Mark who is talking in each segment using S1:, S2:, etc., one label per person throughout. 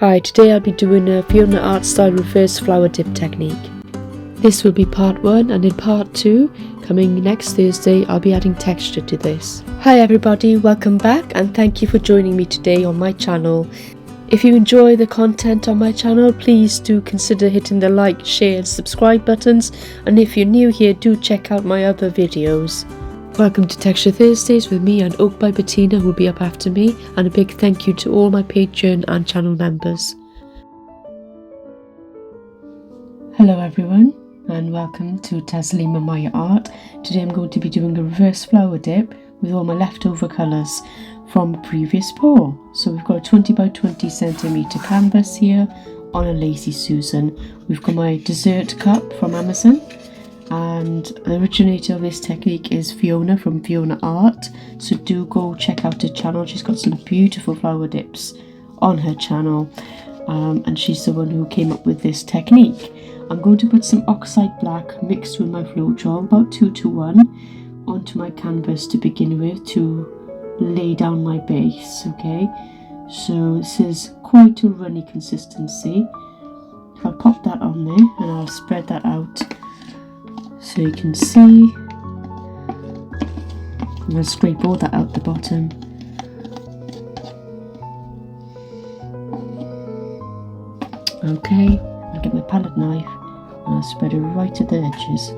S1: Hi, today I'll be doing a Fiona Art style reverse flower dip technique. This will be part 1, and in part 2, coming next Thursday, I'll be adding texture to this. Hi everybody, welcome back and thank you for joining me today on my channel. If you enjoy the content on my channel, please do consider hitting the like, share and subscribe buttons, and if you're new here, do check out my other videos. Welcome to Texture Thursdays with me and Oak by Bettina, who will be up after me, and a big thank you to all my Patreon and channel members. Hello everyone and welcome to Taslima Maya Art. Today I'm going to be doing a reverse flower dip with all my leftover colours from a previous pour. So we've got a 20 by 20 centimetre canvas here on a Lazy Susan. We've got my dessert cup from Amazon, and the originator of this technique is Fiona from Fiona Art, so do go check out her channel. She's got some beautiful flower dips on her channel, and she's the one who came up with this technique. I'm going to put some oxide black mixed with my Floetrol, about 2:1, onto my canvas to begin with to lay down my base. Okay, so this is quite a runny consistency. I'll pop that on there and I'll spread that out so you can see. I'm going to scrape all that out the bottom. Okay, I'll get my palette knife and I'll spread it right at the edges.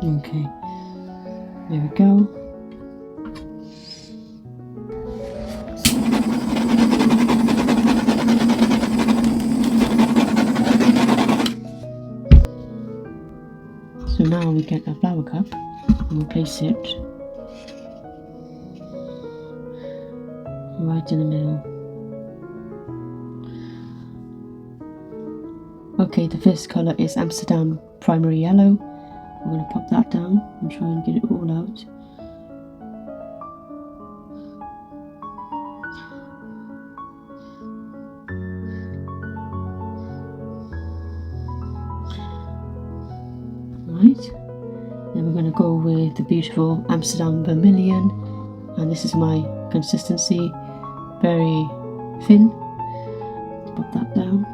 S1: Okay, there we go. So now we get a flower cup and we'll place it right in the middle. Okay, the first colour is Amsterdam Primary Yellow. I'm going to pop that down and try and get it all out. Right, then we're going to go with the beautiful Amsterdam Vermilion, and this is my consistency, very thin. Pop that down.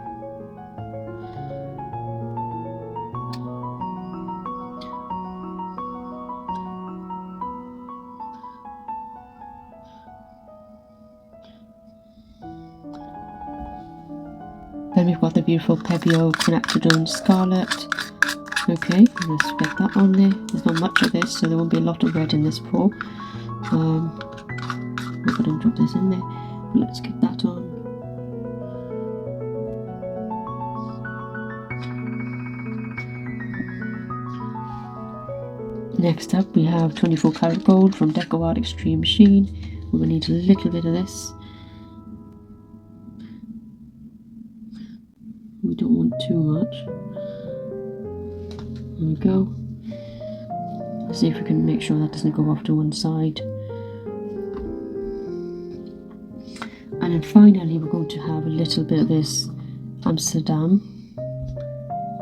S1: Then we've got the beautiful Pebeo Quinacridone Scarlet. Okay, I'm going to spread that on there. There's not much of this, so there won't be a lot of red in this pour. I'm going to drop this in there. Let's get that on. Next up we have 24 karat gold from Deco Art Extreme Machine. We're going to need a little bit of this. We don't want too much. There we go. Let's see if we can make sure that doesn't go off to one side. And then finally we're going to have a little bit of this Amsterdam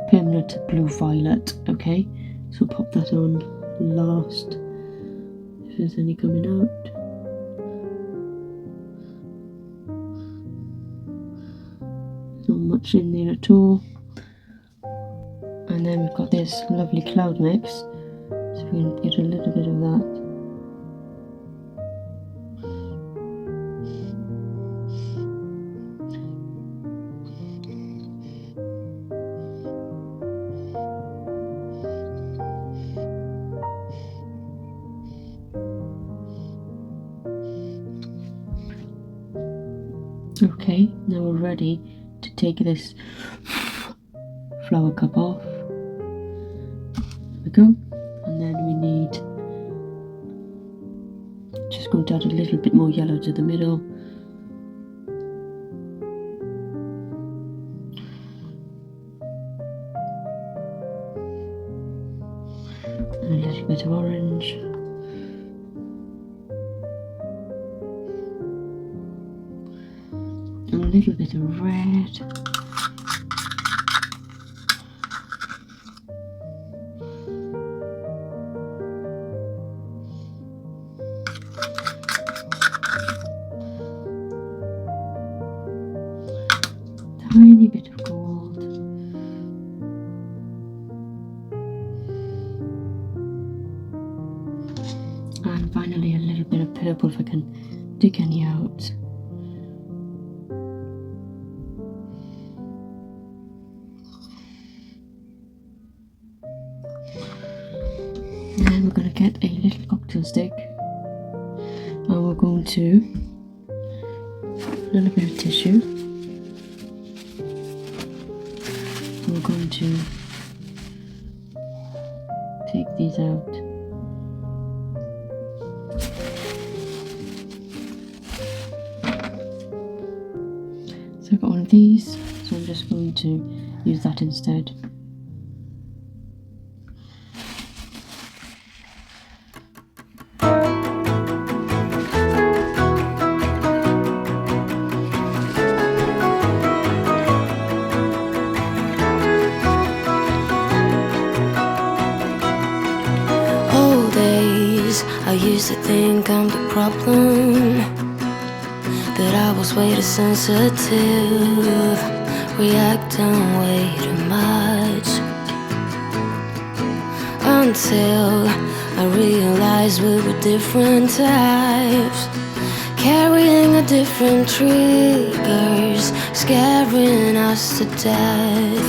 S1: Permanent Blue Violet. Okay, so pop that on last if there's any coming out. Not much in there at all. And then we've got this lovely cloud mix, so we can get a little bit of that. Okay, now we're ready to take this flower cup off. There we go. And then we need, just going to add a little bit more yellow to the middle. a little bit of orange. A little bit of red. Tiny bit of gold. And finally a little bit of purple if I can dig any out. Then we're going to get a little cocktail stick and we're going to a little bit of tissue. We're going to take these out. So I've got one of these, so I'm just going to use that instead.
S2: I used to think I'm the problem, that I was way too sensitive, reacting way too much, until I realized we were different types, carrying a different triggers, scaring us to death.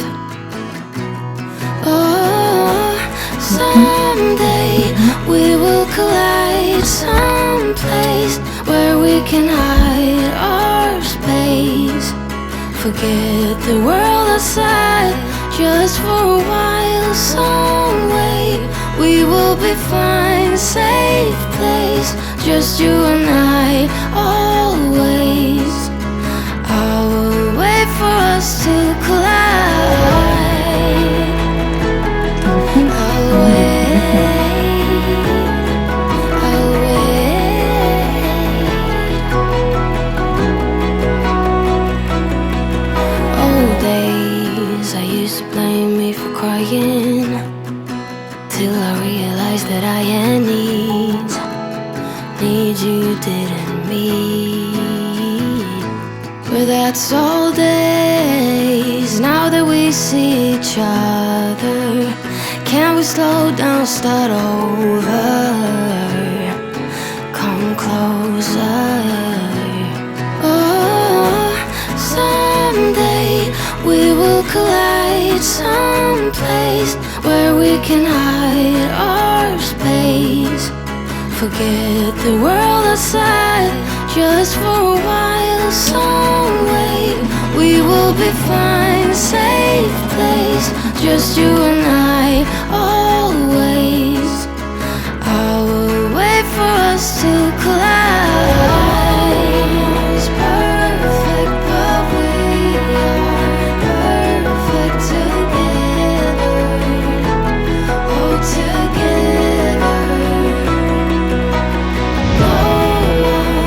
S2: Oh, someday we will collide someplace where we can hide our space. Forget the world outside just for a while. Some way we will be fine. Safe place, just you and I, always. I will wait for us to collide. I'll wait. Till I realized that I had needs you didn't meet. But that's all days. Now that we see each other, can we slow down, start over? Come closer. Oh, someday we will collide someplace where we can hide our space. Forget the world outside just for a while. Some way we will be fine. Safe place, just you and I, always. I will wait for us to collide. It's perfect, but we are perfect together. Oh, together. No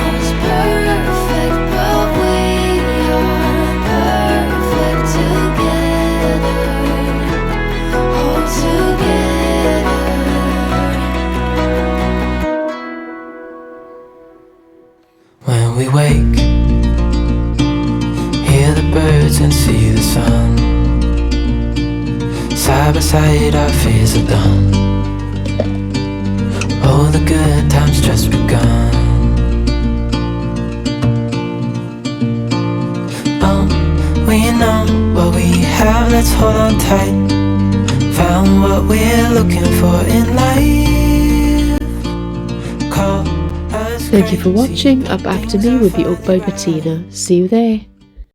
S2: one's perfect, but we are perfect together. Oh, together.
S3: When we wake, hear the birds and see the sun. Side by side our fears are done. Oh, the good times just begun. Oh, we know what we have, let's hold on tight. Found what we're looking for in life. Call us.
S1: Thank you for watching. Up After Me will be up by Bettina. See you there.